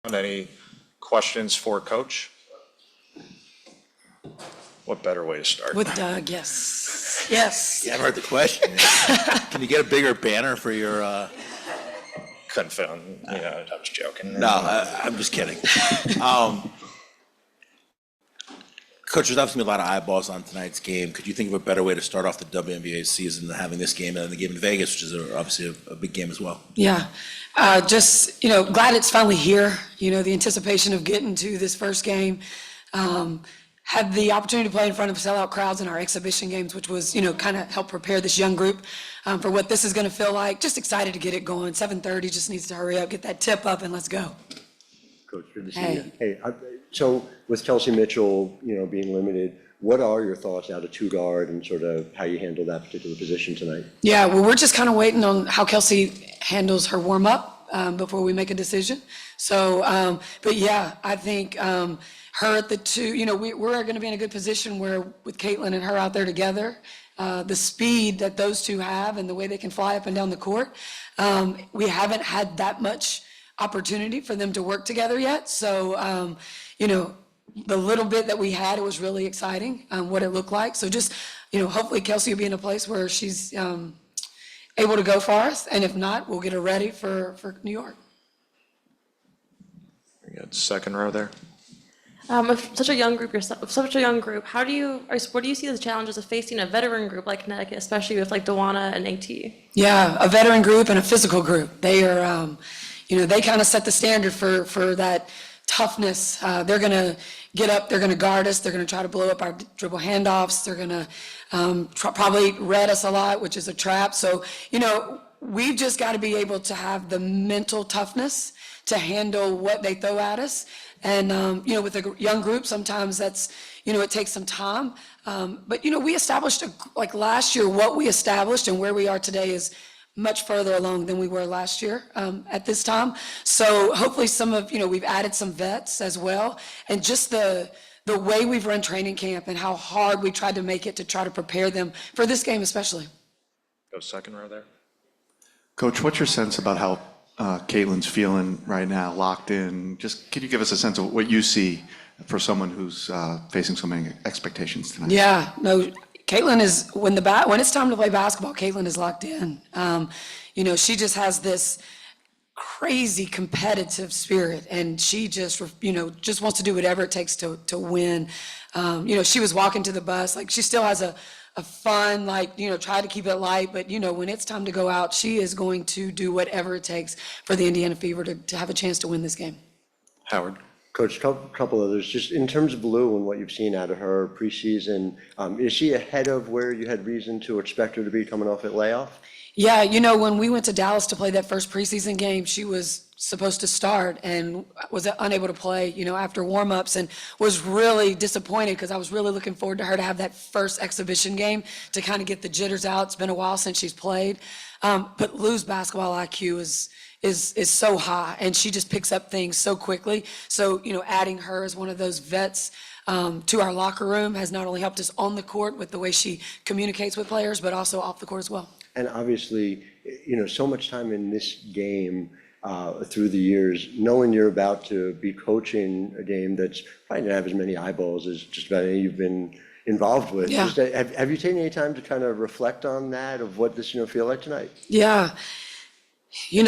Any questions for Coach? What better way to start? With Doug, yes. Yes. You haven't heard the question. Can you get a bigger banner for your? Couldn't fit on, I was joking. No, I'm just kidding. Coach, there's obviously a lot of eyeballs on tonight's game. Could you think of a better way to start off the WNBA season than having this game and then the game in Vegas, which is obviously a big game as well? Yeah. Just, glad it's finally here. The anticipation of getting to this first game. Had the opportunity to play in front of sellout crowds in our exhibition games, which was, kind of help prepare this young group for what this is going to feel like. Just excited to get it going. 7:30 just needs to hurry up, get that tip up, and let's go. Coach, good to see you. Hey, so with Kelsey Mitchell, being limited, what are your thoughts out of two guard and sort of how you handle that particular position tonight? Yeah, well, we're just kind of waiting on how Kelsey handles her warm up before we make a decision. So, but yeah, I think her at the two, we're going to be in a good position where with Caitlin and her out there together, the speed that those two have and the way they can fly up and down the court, we haven't had that much opportunity for them to work together yet. So, the little bit that we had, it was really exciting what it looked like. So just, hopefully Kelsey will be in a place where she's able to go for us. And if not, we'll get her ready for New York. We got second row there. With such a young group, what do you see as challenges of facing a veteran group like Connecticut, especially with like Dawana and AT? Yeah, a veteran group and a physical group. They are, they kind of set the standard for that toughness. They're going to get up, they're going to guard us, they're going to try to blow up our dribble handoffs, they're going to probably read us a lot, which is a trap. So, we've just got to be able to have the mental toughness to handle what they throw at us. And, with a young group, sometimes that's, it takes some time. But, we established, like last year, what we established and where we are today is much further along than we were last year at this time. So hopefully we've added some vets as well. And just the way we've run training camp and how hard we tried to make it to try to prepare them for this game especially. Go second row there. Coach, what's your sense about how Caitlin's feeling right now, locked in? Just could you give us a sense of what you see for someone who's facing so many expectations tonight? Yeah, no, Caitlin is, when it's time to play basketball, Caitlin is locked in. She just has this crazy competitive spirit, and she just wants to do whatever it takes to win. She was walking to the bus, like she still has a fun, try to keep it light, but when it's time to go out, she is going to do whatever it takes for the Indiana Fever to have a chance to win this game. Howard. Coach, couple others, just in terms of Lou and what you've seen out of her preseason, is she ahead of where you had reason to expect her to be coming off at layoff? Yeah, when we went to Dallas to play that first preseason game, she was supposed to start and was unable to play, after warm-ups, and was really disappointed because I was really looking forward to her to have that first exhibition game to kind of get the jitters out. It's been a while since she's played. But Lou's basketball IQ is so high, and she just picks up things so quickly. So, adding her as one of those vets to our locker room has not only helped us on the court with the way she communicates with players, but also off the court as well. And obviously, so much time in this game through the years, knowing you're about to be coaching a game that's probably going to have as many eyeballs as just about any you've been involved with. Yeah. Have you taken any time to kind of reflect on that, of what this feel like tonight? Yeah.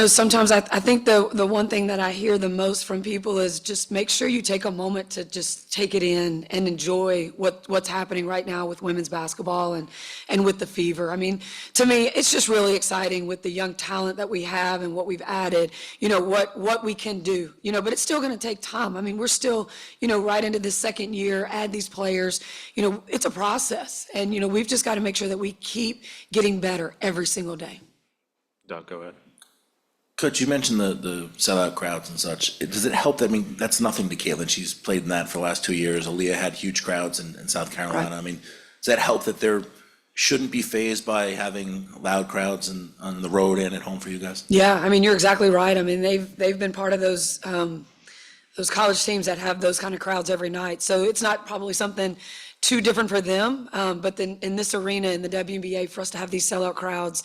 Sometimes I think the one thing that I hear the most from people is just make sure you take a moment to just take it in and enjoy what's happening right now with women's basketball and with the Fever. I mean, to me, it's just really exciting with the young talent that we have and what we've added, what we can do, but it's still going to take time. I mean, we're still, right into this second year, add these players, it's a process. And, we've just got to make sure that we keep getting better every single day. Doug, go ahead. Coach, you mentioned the sellout crowds and such. Does it help? That's nothing to Caitlin. She's played in that for the last 2 years. Aaliyah had huge crowds in South Carolina. Right. I mean, does that help that there shouldn't be fazed by having loud crowds on the road and at home for you guys? Yeah, I mean, you're exactly right. I mean, they've been part of those college teams that have those kind of crowds every night. So it's not probably something too different for them. But then in this arena, in the WNBA, for us to have these sellout crowds,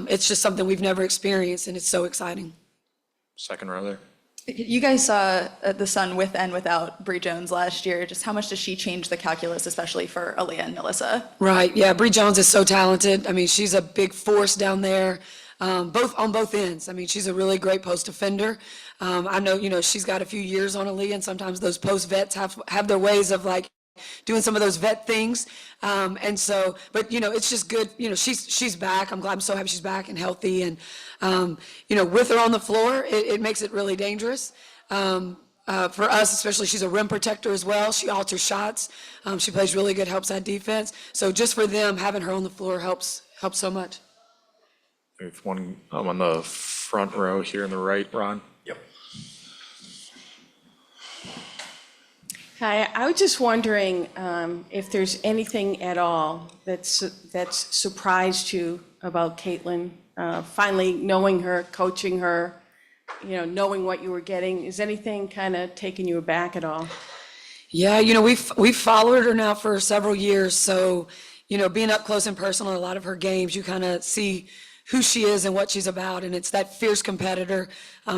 it's just something we've never experienced, and it's so exciting. Second row there. You guys saw the Sun with and without Bree Jones last year. Just how much does she change the calculus, especially for Aaliyah and Melissa? Right, yeah, Bree Jones is so talented. I mean, she's a big force down there, both on both ends. I mean, she's a really great post defender. I know, she's got a few years on Aaliyah, and sometimes those post vets have their ways of like doing some of those vet things. And so, but it's just good. She's back. I'm so happy she's back and healthy. And with her on the floor, it makes it really dangerous. For us, especially, she's a rim protector as well. She alters shots. She plays really good help side defense. So just for them, having her on the floor helps so much. We have one on the front row here in the right, Ron. Yep. Hi, I was just wondering if there's anything at all that's surprised you about Caitlin, finally knowing her, coaching her, knowing what you were getting. Is anything kind of taking you aback at all? Yeah, we've followed her now for several years. So, being up close and personal in a lot of her games, you kind of see who she is and what she's about, and it's that fierce competitor.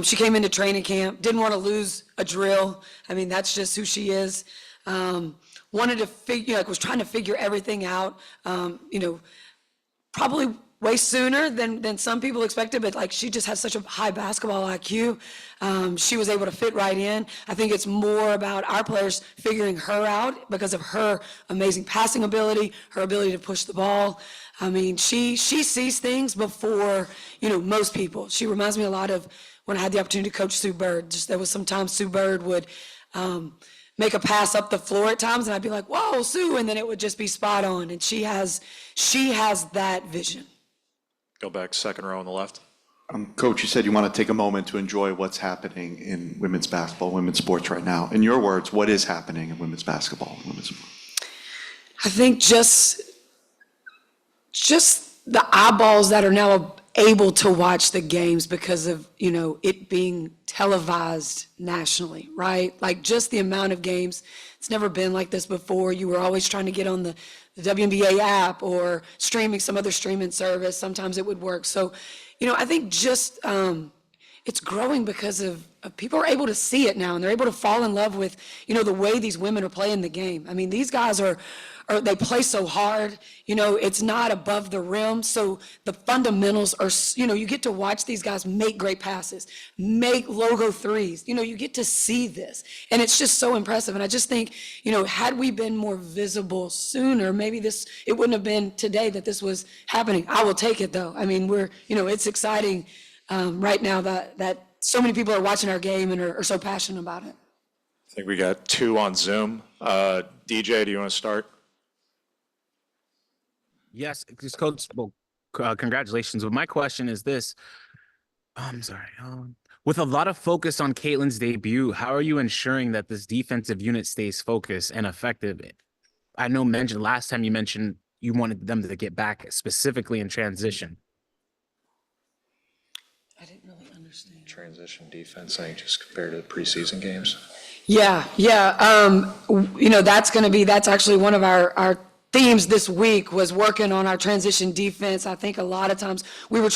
She came into training camp, didn't want to lose a drill. I mean, that's just who she is. Wanted to was trying to figure everything out, probably way sooner than some people expected, but she just has such a high basketball IQ. She was able to fit right in. I think it's more about our players figuring her out because of her amazing passing ability, her ability to push the ball. I mean, she sees things before, most people. She reminds me a lot of when I had the opportunity to coach Sue Bird. Just there was sometimes Sue Bird would make a pass up the floor at times, and I'd be like, "Whoa, Sue!" And then it would just be spot on. And she has that vision. Go back, second row on the left. Coach, you said you want to take a moment to enjoy what's happening in women's basketball, women's sports right now. In your words, what is happening in women's basketball, women's sports? I think just the eyeballs that are now able to watch the games because of, it being televised nationally, right? Like just the amount of games. It's never been like this before. You were always trying to get on the WNBA app or streaming some other streaming service. Sometimes it would work. So, I think just it's growing because of people are able to see it now, and they're able to fall in love with, the way these women are playing the game. I mean, these guys they play so hard, it's not above the rim. So the fundamentals are, you get to watch these guys make great passes, make logo threes. You get to see this, and it's just so impressive. And I just think, had we been more visible sooner, maybe it wouldn't have been today that this was happening. I will take it though. I mean, it's exciting right now that so many people are watching our game and are so passionate about it. I think we got two on Zoom. DJ, do you want to start? Yes, this coach. Well, congratulations. But my question is this: I'm sorry. With a lot of focus on Caitlin's debut, how are you ensuring that this defensive unit stays focused and effective? I know last time you mentioned you wanted them to get back specifically in transition. I didn't really understand. Transition defense, I think, just compared to the preseason games. Yeah. That's actually one of our themes this week was working on our transition defense. I think a lot of times we were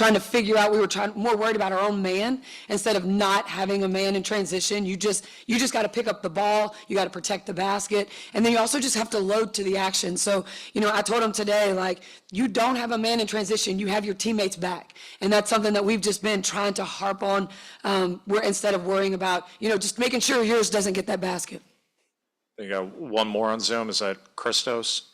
more worried about our own man instead of not having a man in transition. You just got to pick up the ball. You got to protect the basket. And then you also just have to load to the action. So, I told him today, you don't have a man in transition, you have your teammates back. And that's something that we've just been trying to harp on, instead of worrying about, just making sure yours doesn't get that basket. You got one more on Zoom. Is that Christos?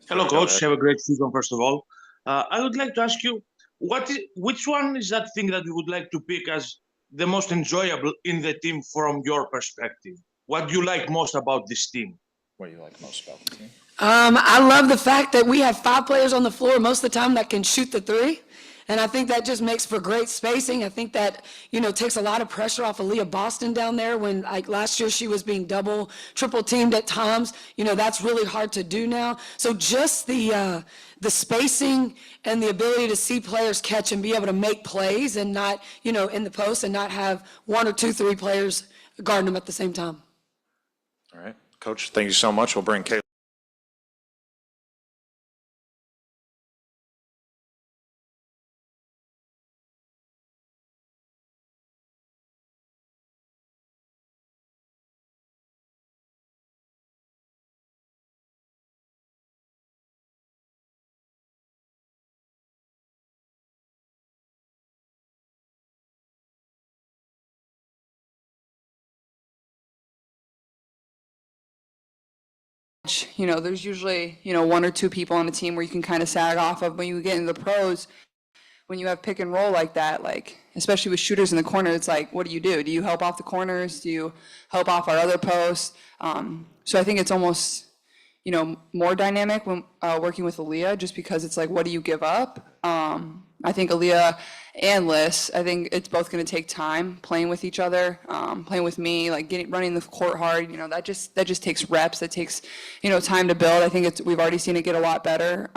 Hello, coach. Have a great season, first of all. I would like to ask you, which one is that thing that you would like to pick as the most enjoyable in the team from your perspective? What do you like most about this team? What do you like most about the team? I love the fact that we have 5 players on the floor most of the time that can shoot the three. And I think that just makes for great spacing. I think that, takes a lot of pressure off of Leah Boston down there when, last year she was being triple teamed at times. That's really hard to do now. So just the spacing and the ability to see players catch and be able to make plays and not, in the post and not have 1 or 2, 3 players guarding them at the same time. All right. Coach, thank you so much. We'll bring Caitlin. you know, there's usually, you know, one or two people on the team where you can kind of sag off of. When you get into the pros, when you have pick and roll like that, like, especially with shooters in the corner, it's like, what do you do? Do you help off the corners? Do you help off our other posts? So I think it's almost, you know, more dynamic when working with Aaliyah, just because it's like, what do you give up? I think Aaliyah and Liz, I think it's both going to take time playing with each other, playing with me, like running the court hard. You know, that just takes reps. That takes, you know, time to build. I think we've already seen it get a lot better.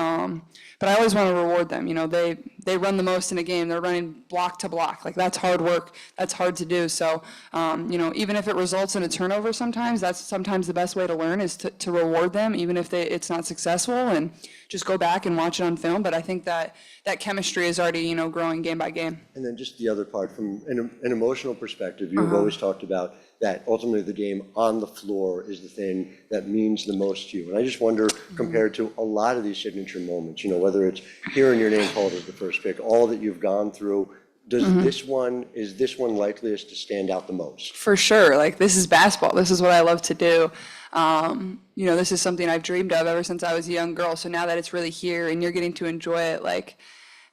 But I always want to reward them. You know, they run the most in a game. They're running block to block. Like, that's hard work. That's hard to do. So, you know, even if it results in a turnover sometimes, that's sometimes the best way to learn, is to reward them, even if it's not successful, and just go back and watch it on film. But I think that chemistry is already, you know, growing game by game. And then just the other part, from an emotional perspective, you've always talked about that ultimately the game on the floor is the thing that means the most to you. And I just wonder, compared to a lot of these signature moments, you know, whether it's hearing your name called as the first pick, all that you've gone through, is this one likeliest to stand out the most? For sure. Like, this is basketball. This is what I love to do. You know, this is something I've dreamed of ever since I was a young girl. So now that it's really here and you're getting to enjoy it, like,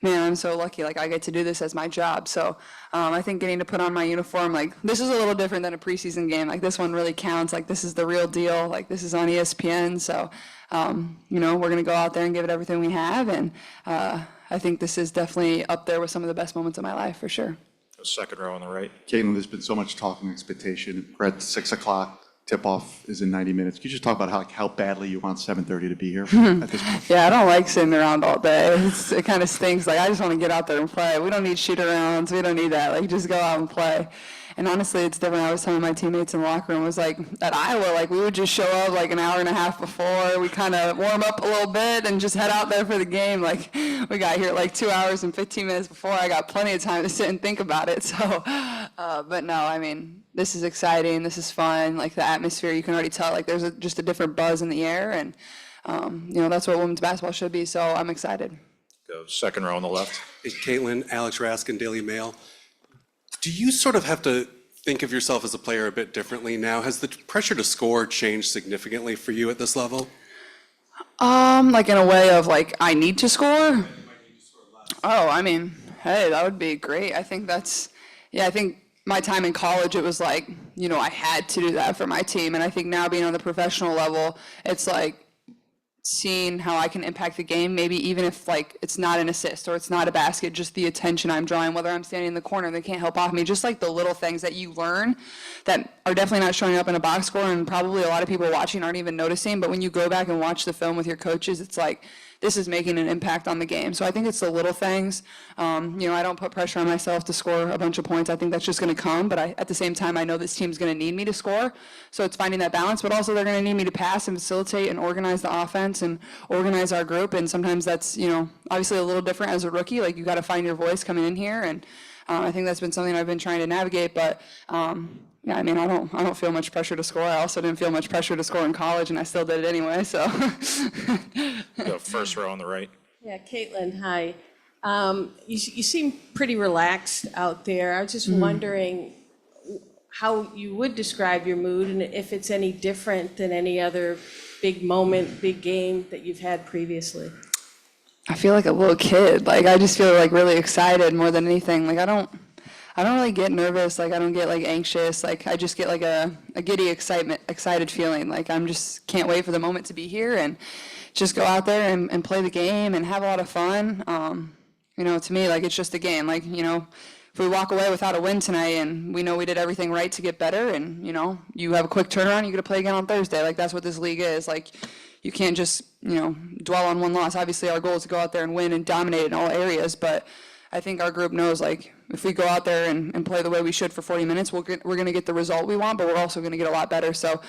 man, I'm so lucky. Like, I get to do this as my job. So I think getting to put on my uniform, like, this is a little different than a preseason game. Like, this one really counts. Like, this is the real deal. Like, this is on ESPN. So, you know, we're going to go out there and give it everything we have. And I think this is definitely up there with some of the best moments of my life, for sure. Second row on the right. Caitlin, there's been so much talk and expectation. We're at 6 o'clock. Tip-off is in 90 minutes. Can you just talk about how badly you want 7:30 to be here at this point? Yeah, I don't like sitting around all day. It kind of stinks. Like, I just want to get out there and play. We don't need shoot-arounds. We don't need that. Like, just go out and play. And honestly, it's different. I was telling my teammates in the locker room, was like, at Iowa, like, we would just show up like an hour and a half before. We kind of warm up a little bit and just head out there for the game. Like, we got here like 2 hours and 15 minutes before. I got plenty of time to sit and think about it. So, but no, I mean, this is exciting. This is fun. Like, the atmosphere, you can already tell, like, there's just a different buzz in the air. And, you know, that's what women's basketball should be. So I'm excited. Go second row on the left. Hey, Caitlin, Alex Raskin, Daily Mail. Do you sort of have to think of yourself as a player a bit differently now? Has the pressure to score changed significantly for you at this level? Like, in a way of, like, I need to score? Oh, I mean, hey, that would be great. I think I think my time in college, it was like, you know, I had to do that for my team. And I think now, being on the professional level, it's like seeing how I can impact the game, maybe even if, like, it's not an assist or it's not a basket, just the attention I'm drawing, whether I'm standing in the corner, they can't help off me, just like the little things that you learn that are definitely not showing up in a box score, and probably a lot of people watching aren't even noticing. But when you go back and watch the film with your coaches, it's like, this is making an impact on the game. So I think it's the little things. You know, I don't put pressure on myself to score a bunch of points. I think that's just going to come. But at the same time, I know this team's going to need me to score. So it's finding that balance. But also, they're going to need me to pass and facilitate and organize the offense and organize our group. And sometimes that's, you know, obviously a little different as a rookie. Like, you got to find your voice coming in here. And I think that's been something I've been trying to navigate. But yeah, I mean, I don't feel much pressure to score. I also didn't feel much pressure to score in college, and I still did it anyway. So. Go first row on the right. Yeah, Caitlin, hi. You seem pretty relaxed out there. I was just wondering how you would describe your mood, and if it's any different than any other big moment, big game that you've had previously. I feel like a little kid. Like, I just feel like really excited more than anything. Like, I don't really get nervous. Like, I don't get like anxious. Like, I just get like a giddy excited feeling. Like, I'm just can't wait for the moment to be here and just go out there and play the game and have a lot of fun. You know, to me, like, it's just a game. Like, you know, if we walk away without a win tonight and we know we did everything right to get better, and, you know, you have a quick turnaround, you get to play again on Thursday. Like, that's what this league is. Like, you can't just, you know, dwell on one loss. Obviously, our goal is to go out there and win and dominate in all areas, but I think our group knows, like, if we go out there and play the way we should for 40 minutes, we're going to get the result we want, but we're also going to get a lot better. So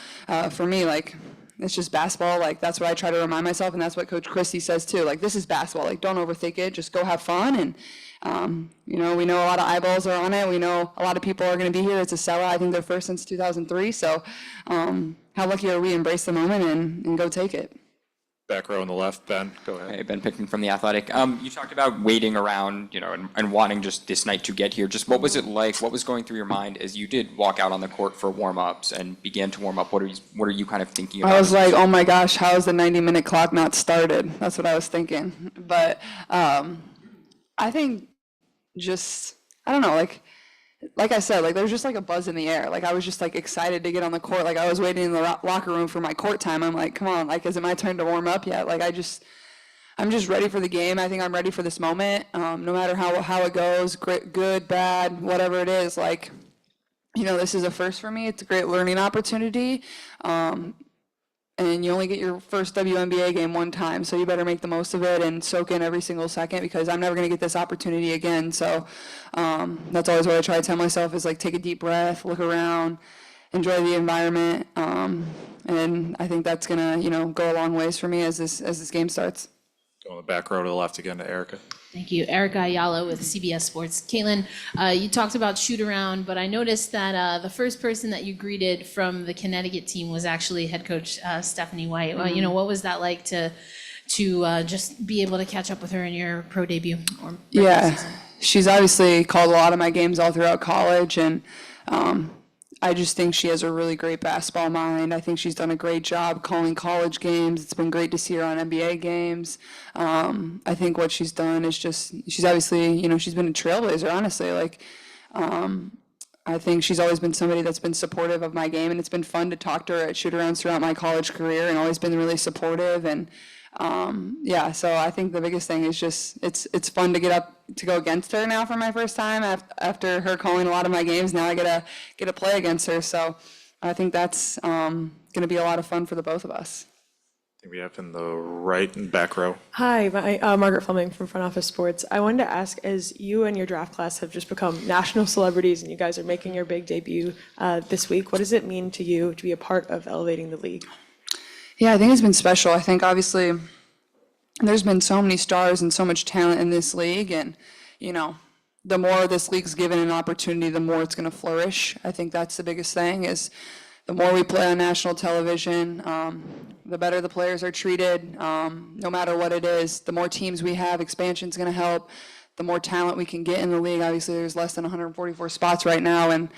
for me, like, it's just basketball. Like, that's what I try to remind myself, and that's what Coach Christie says too. Like, this is basketball. Like, don't overthink it. Just go have fun. And, you know, we know a lot of eyeballs are on it. We know a lot of people are going to be here. It's a sellout. I think they're first since 2003. So how lucky are we? Embrace the moment and go take it. Back row on the left, Ben, go ahead. Hey, Ben Pickman from The Athletic. You talked about waiting around, and wanting just this night to get here. Just what was it like? What was going through your mind as you did walk out on the court for warm-ups and began to warm up? What are you kind of thinking about? I was like, oh my gosh, how is the 90-minute clock not started? That's what I was thinking. But I think I don't know, like I said, there's just a buzz in the air. I was just excited to get on the court. I was waiting in the locker room for my court time. I'm like, come on, is it my turn to warm up yet? I'm just ready for the game. I think I'm ready for this moment. No matter how it goes, good, bad, whatever it is, this is a first for me. It's a great learning opportunity. And you only get your first WNBA game one time, so you better make the most of it and soak in every single second, because I'm never going to get this opportunity again. So that's always what I try to tell myself is take a deep breath, look around, enjoy the environment, and I think that's going to go a long ways for me as this game starts. Go on the back row to the left again to Erica. Thank you. Erica Ayala with CBS Sports. Caitlin, you talked about shoot around, but I noticed that the first person that you greeted from the Connecticut team was actually head coach Stephanie White. What was that like to just be able to catch up with her in your pro debut? Yeah, she's obviously called a lot of my games all throughout college, and I just think she has a really great basketball mind. I think she's done a great job calling college games. It's been great to see her on NBA games. I think what she's done is she's obviously, she's been a trailblazer, honestly. I think she's always been somebody that's been supportive of my game, and it's been fun to talk to her at shoot-arounds throughout my college career, and always been really supportive. And so I think the biggest thing is just it's fun to get up to go against her now for my first time after her calling a lot of my games. Now I get to play against her, so I think that's going to be a lot of fun for the both of us. I think we have in the right and back row. Hi, Margaret Fleming from Front Office Sports. I wanted to ask, as you and your draft class have just become national celebrities and you guys are making your big debut this week, what does it mean to you to be a part of elevating the league? Yeah, I think it's been special. I think obviously there's been so many stars and so much talent in this league, and the more this league's given an opportunity, the more it's going to flourish. I think that's the biggest thing, is the more we play on national television, the better the players are treated, no matter what it is. The more teams we have, expansion's going to help. The more talent we can get in the league. Obviously, there's less than 144 spots right now, and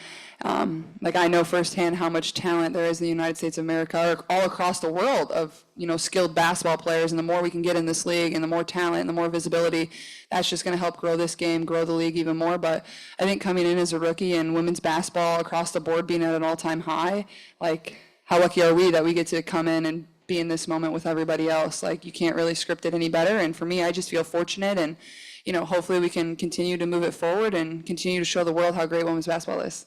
I know firsthand how much talent there is in the United States of America, or all across the world, of skilled basketball players. And the more we can get in this league, and the more talent and the more visibility, that's just going to help grow this game, grow the league even more. But I think coming in as a rookie and women's basketball across the board being at an all-time high, how lucky are we that we get to come in and be in this moment with everybody else? You can't really script it any better. And for me, I just feel fortunate, and hopefully we can continue to move it forward and continue to show the world how great women's basketball is.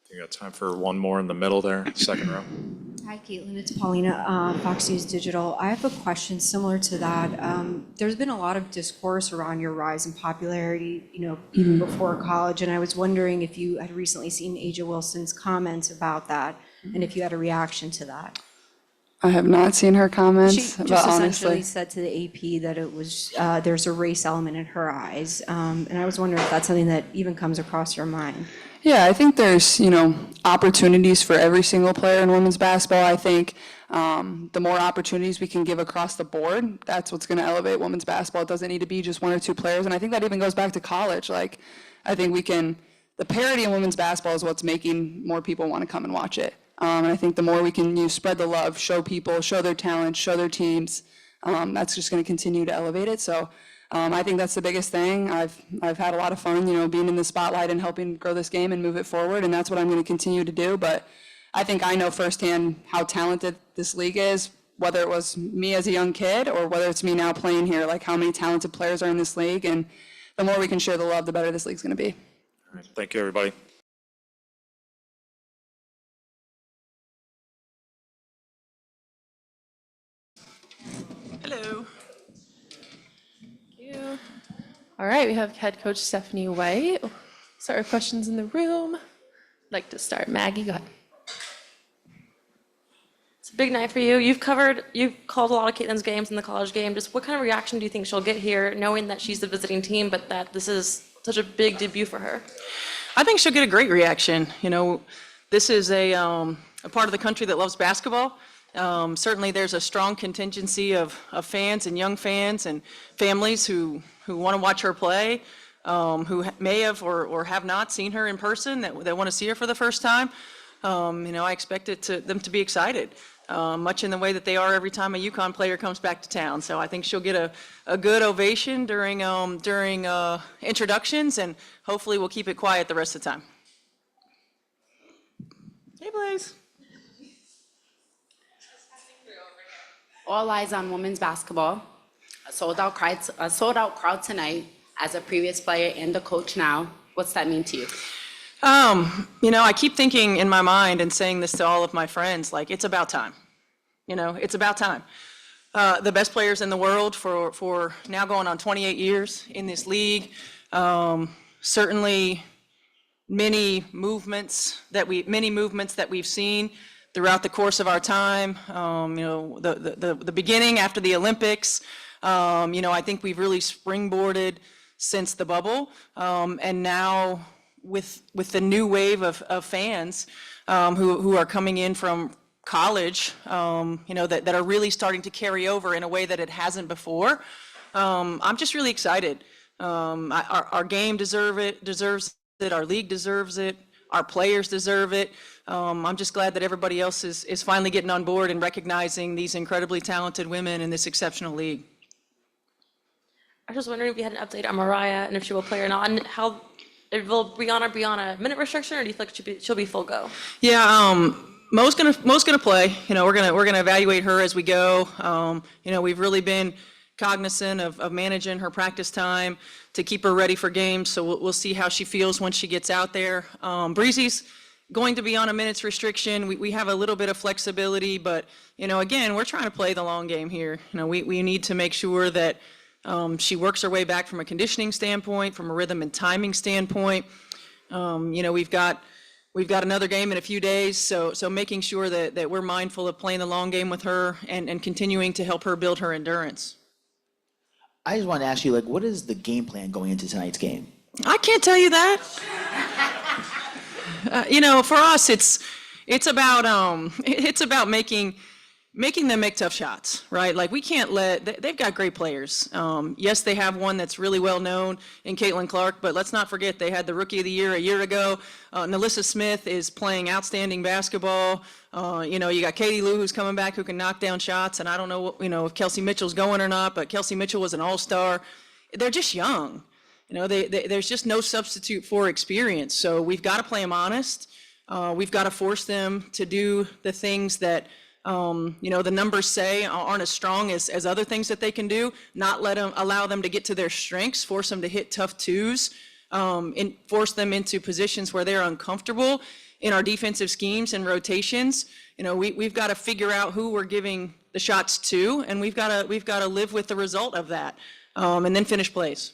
You got time for one more in the middle there, second row. Hi, Caitlin. It's Paulina, Fox News Digital. I have a question similar to that. There's been a lot of discourse around your rise in popularity, even before college, and I was wondering if you had recently seen Aja Wilson's comments about that, and if you had a reaction to that. I have not seen her comments, She but just honestly, essentially said to the AP that it was, there's a race element in her eyes, and I was wondering if that's something that even comes across your mind. yeah, I think there's, opportunities for every single player in women's basketball. I think the more opportunities we can give across the board, that's what's going to elevate women's basketball. It doesn't need to be just one or two players, and I think that even goes back to college. I think the parity in women's basketball is what's making more people want to come and watch it. And I think the more we can spread the love, show people, show their talent, show their teams, that's just going to continue to elevate it. So I think that's the biggest thing. I've had a lot of fun, being in the spotlight and helping grow this game and move it forward, and that's what I'm going to continue to do. But I think I know firsthand how talented this league is, whether it was me as a young kid or whether it's me now playing here, how many talented players are in this league. And the more we can share the love, the better this league's going to be. All right, thank you, everybody. Hello. Thank you. All right, we have head coach Stephanie White. Start with questions in the room. I'd like to start. Maggie, go ahead. It's a big night for you. You've called a lot of Caitlin's games in the college game. Just what kind of reaction do you think she'll get here, knowing that she's the visiting team, but that this is such a big debut for her? I think she'll get a great reaction. This is a part of the country that loves basketball, Certainly, there's a strong contingency of fans and young fans and families who want to watch her play, who may have or have not seen her in person, that want to see her for the first time. I expect them to be excited, much in the way that they are every time a UConn player comes back to town. So I think she'll get a good ovation during introductions, and hopefully we'll keep it quiet the rest of the time. Hey, Blaze. All eyes on women's basketball. A sold out crowd tonight. As a previous player and a coach now, what's that mean to you? I keep thinking in my mind and saying this to all of my friends, like, it's about time. It's about time. The best players in the world for now going on 28 years in this league. Certainly many movements that we've seen throughout the course of our time. The beginning after the Olympics. I think we've really springboarded since the bubble, and now with the new wave of fans who are coming in from college, that are really starting to carry over in a way that it hasn't before. I'm just really excited. Our game deserves it. Our league deserves it. Our players deserve it. I'm just glad that everybody else is finally getting on board and recognizing these incredibly talented women in this exceptional league. I was just wondering if you had an update on Mariah and if she will play or not, and how will Brianna be on a minute restriction, or do you feel like she'll be full go? Yeah, Mo's gonna play. We're gonna evaluate her as we go. We've really been cognizant of managing her practice time to keep her ready for games. So we'll see how she feels when she gets out there. Breezy's going to be on a minutes restriction. We have a little bit of flexibility, but again, we're trying to play the long game here. We need to make sure that she works her way back from a conditioning standpoint, from a rhythm and timing standpoint. We've got another game in a few days, so making sure that we're mindful of playing the long game with her and continuing to help her build her endurance. I just wanted to ask you, what is the game plan going into tonight's game? I can't tell you that. For us, it's about making them make tough shots, right? Like, we can't they've got great players. Yes, they have one that's really well known in Caitlin Clark, but let's not forget they had the Rookie of the Year a year ago. Nalissa Smith is playing outstanding basketball. You got Katie Lou, who's coming back, who can knock down shots, and I don't know if Kelsey Mitchell's going or not, but Kelsey Mitchell was an all-star. They're just young. There's just no substitute for experience. So we've got to play them honest. We've got to force them to do the things that the numbers say aren't as strong as other things that they can do. Not allow them to get to their strengths, force them to hit tough twos, and force them into positions where they're uncomfortable in our defensive schemes and rotations. We've got to figure out who we're giving the shots to, and we've got to live with the result of that, and then finish plays.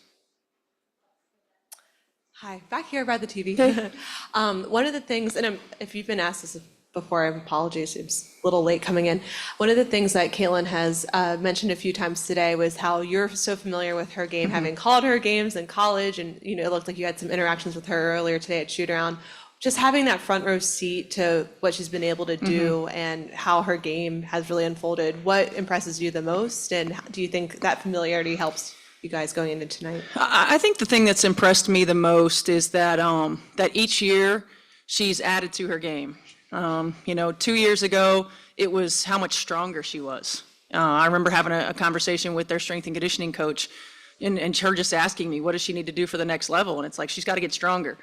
Hi, back here by the TV. One of the things, and if you've been asked this before, I apologize, it's a little late coming in. One of the things that Caitlin has mentioned a few times today was how you're so familiar with her game, having called her games in college, and it looked like you had some interactions with her earlier today at shoot-around. Just having that front row seat to what she's been able to do and how her game has really unfolded, what impresses you the most, and do you think that familiarity helps you guys going into tonight? I think the thing that's impressed me the most is that each year she's added to her game. 2 years ago, it was how much stronger she was. I remember having a conversation with their strength and conditioning coach, and her just asking me, what does she need to do for the next level? And it's like, she's got to get stronger.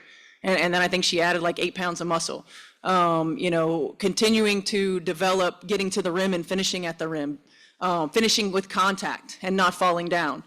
And then I think she added like 8 pounds of muscle. Continuing to develop, getting to the rim and finishing at the rim, finishing with contact and not falling down.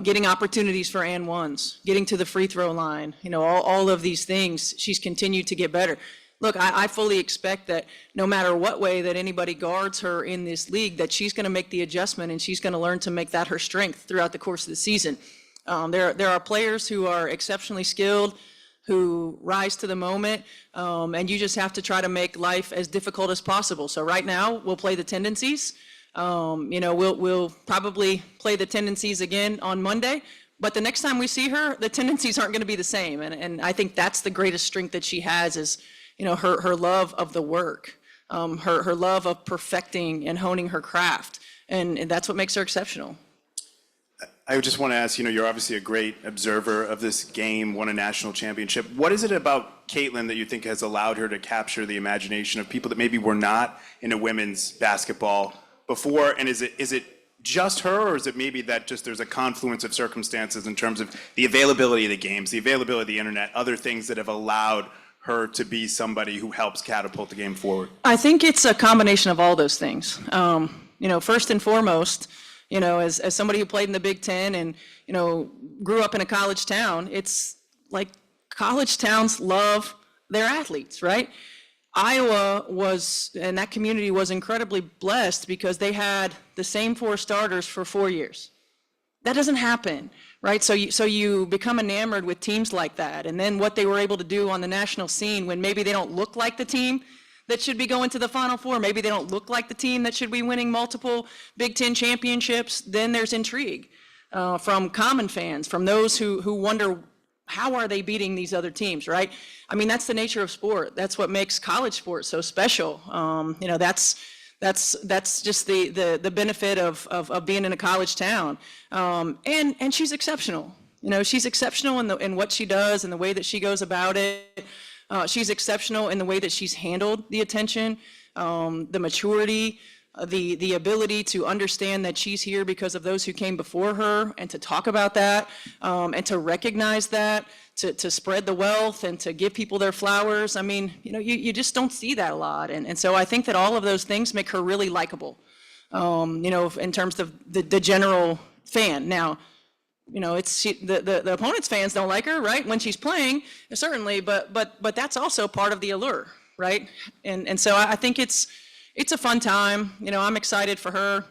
Getting opportunities for and ones, getting to the free throw line, all of these things, she's continued to get better. Look, I fully expect that no matter what way that anybody guards her in this league, that she's going to make the adjustment and she's going to learn to make that her strength throughout the course of the season. There are players who are exceptionally skilled, who rise to the moment, and you just have to try to make life as difficult as possible. So right now, we'll play the tendencies. We'll probably play the tendencies again on Monday, but the next time we see her, the tendencies aren't going to be the same. And I think that's the greatest strength that she has is, her love of the work. her love of perfecting and honing her craft. And that's what makes her exceptional. I just want to ask, you're obviously a great observer of this game, won a national championship. What is it about Caitlin that you think has allowed her to capture the imagination of people that maybe were not into women's basketball before? And is it just her, or is it maybe that just there's a confluence of circumstances in terms of the availability of the games, the availability of the internet, other things that have allowed her to be somebody who helps catapult the game forward? I think it's a combination of all those things. First and foremost, as somebody who played in the Big Ten and, grew up in a college town, it's like college towns love their athletes, right? Iowa and that community was incredibly blessed because they had the same 4 starters for 4 years. That doesn't happen, right? So you become enamored with teams like that. And then what they were able to do on the national scene when maybe they don't look like the team that should be going to the Final Four, maybe they don't look like the team that should be winning multiple Big Ten championships, then there's intrigue from common fans, from those who wonder, how are they beating these other teams, right? I mean, that's the nature of sport. That's what makes college sports so special. That's just the benefit of being in a college town. And she's exceptional. She's exceptional in what she does and the way that she goes about it. She's exceptional in the way that she's handled the attention, the maturity, the ability to understand that she's here because of those who came before her, and to talk about that, and to recognize that, to spread the wealth and to give people their flowers. I mean, you just don't see that a lot. And so I think that all of those things make her really likable, in terms of the general fan. Now, the opponent's fans don't like her, right? When she's playing, certainly, but that's also part of the allure, right? And so I think it's a fun time. I'm excited for her.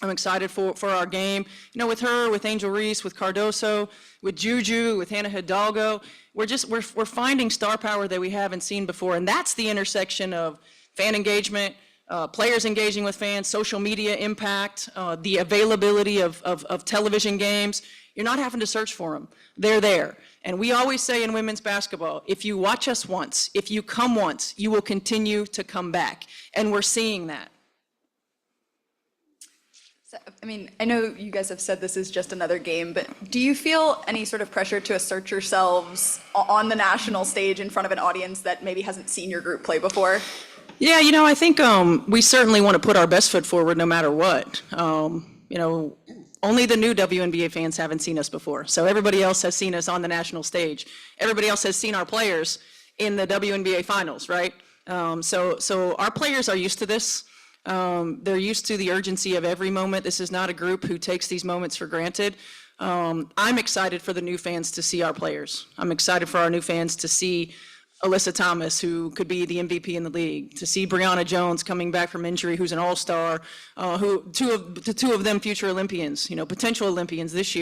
I'm excited for our game. With her, with Angel Reese, with Cardoso, with Juju, with Hannah Hidalgo, we're finding star power that we haven't seen before, and that's the intersection of fan engagement, players engaging with fans, social media impact, the availability of television games. You're not having to search for them. They're there. And we always say in women's basketball, if you watch us once, if you come once, you will continue to come back. And we're seeing that. So, I know you guys have said this is just another game, but do you feel any sort of pressure to assert yourselves on the national stage in front of an audience that maybe hasn't seen your group play before? Yeah, I think we certainly want to put our best foot forward no matter what. Only the new WNBA fans haven't seen us before. So everybody else has seen us on the national stage. Everybody else has seen our players in the WNBA finals, right? So our players are used to this. They're used to the urgency of every moment. This is not a group who takes these moments for granted. I'm excited for the new fans to see our players. I'm excited for our new fans to see Alyssa Thomas, who could be the MVP in the league, to see Brianna Jones coming back from injury, who's an all-star, two of them future Olympians, potential Olympians this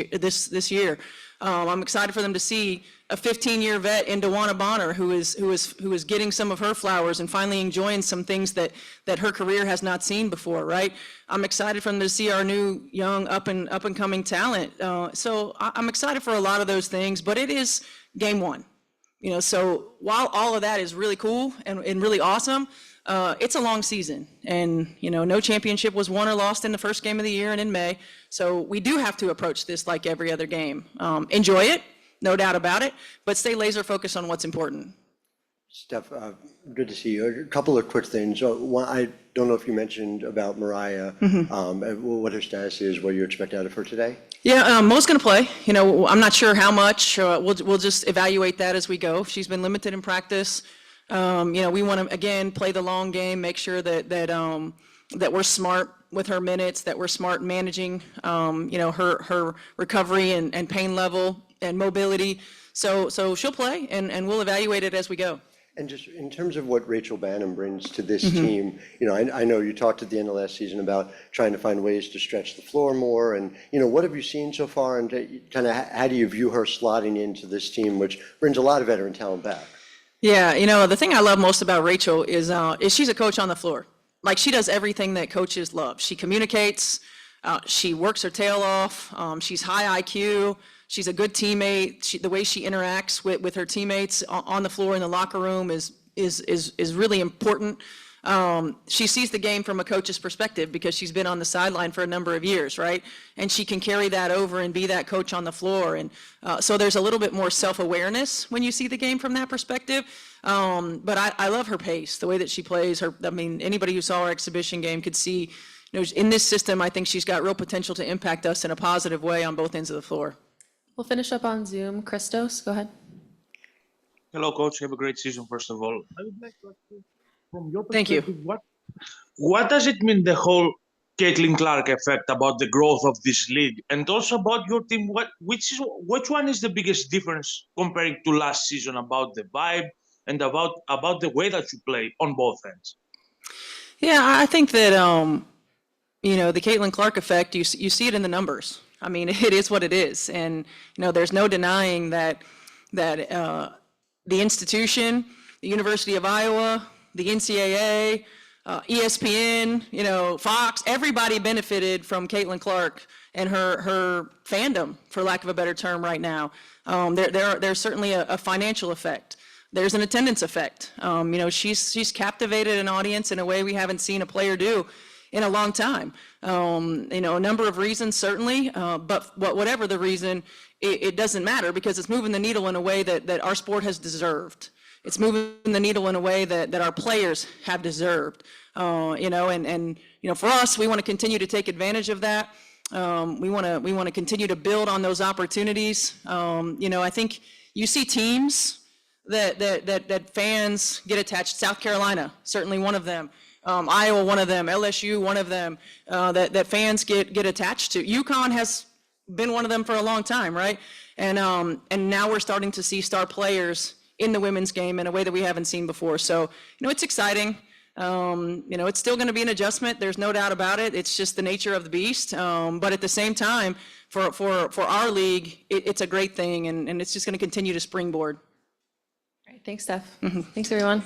year. I'm excited for them to see a 15-year vet in DeWanna Bonner, who is getting some of her flowers and finally enjoying some things that her career has not seen before, right? I'm excited for them to see our new young up and coming talent. So I'm excited for a lot of those things, but it is game one. So while all of that is really cool and really awesome, it's a long season. And, no championship was won or lost in the first game of the year and in May. So we do have to approach this like every other game. Enjoy it, no doubt about it, but stay laser focused on what's important. Steph, good to see you. A couple of quick things. One, I don't know if you mentioned about Mariah, what her status is, what you expect out of her today. Yeah, Mo's going to play. I'm not sure how much. We'll just evaluate that as we go. She's been limited in practice. We want to again play the long game, make sure that we're smart with her minutes, that we're smart managing her recovery and pain level and mobility. So she'll play, and we'll evaluate it as we go. And just in terms of what Rachel Banham brings to this team, I know you talked at the end of last season about trying to find ways to stretch the floor more, and what have you seen so far, and kind of how do you view her slotting into this team, which brings a lot of veteran talent back? Yeah, the thing I love most about Rachel is she's a coach on the floor. Like, she does everything that coaches love. She communicates, she works her tail off, she's high IQ. She's a good teammate. The way she interacts with her teammates on the floor in the locker room is really important. She sees the game from a coach's perspective because she's been on the sideline for a number of years, right? And she can carry that over and be that coach on the floor. And so there's a little bit more self-awareness when you see the game from that perspective. But I love her pace, the way that she plays. Anybody who saw her exhibition game could see, in this system, I think she's got real potential to impact us in a positive way on both ends of the floor. We'll finish up on Zoom. Christos, go ahead. Hello, coach. Have a great season, first of all. I would like to ask you, from your Thank you. perspective, what does it mean, the whole Caitlin Clark effect, about the growth of this league, and also about your team? Which one is the biggest difference comparing to last season, about the vibe and about the way that you play on both ends? Yeah, I think that the Caitlin Clark effect, you see it in the numbers. I mean, it is what it is, and there's no denying that the institution, the University of Iowa, the NCAA, ESPN, Fox, everybody benefited from Caitlin Clark and her fandom, for lack of a better term, right now. There's certainly a financial effect. There's an attendance effect. She's captivated an audience in a way we haven't seen a player do in a long time. A number of reasons, certainly, but whatever the reason, it doesn't matter, because it's moving the needle in a way that our sport has deserved. It's moving the needle in a way that our players have deserved. For us, we want to continue to take advantage of that. We want to continue to build on those opportunities. I think you see teams that fans get attached. South Carolina, certainly one of them. Iowa, one of them. LSU, one of them. That fans get attached to. UConn has been one of them for a long time, right? And now we're starting to see star players in the women's game in a way that we haven't seen before. So, it's exciting. It's still going to be an adjustment. There's no doubt about it. It's just the nature of the beast. But at the same time, for our league, it's a great thing, and it's just going to continue to springboard. All right, thanks, Steph. Thanks, everyone.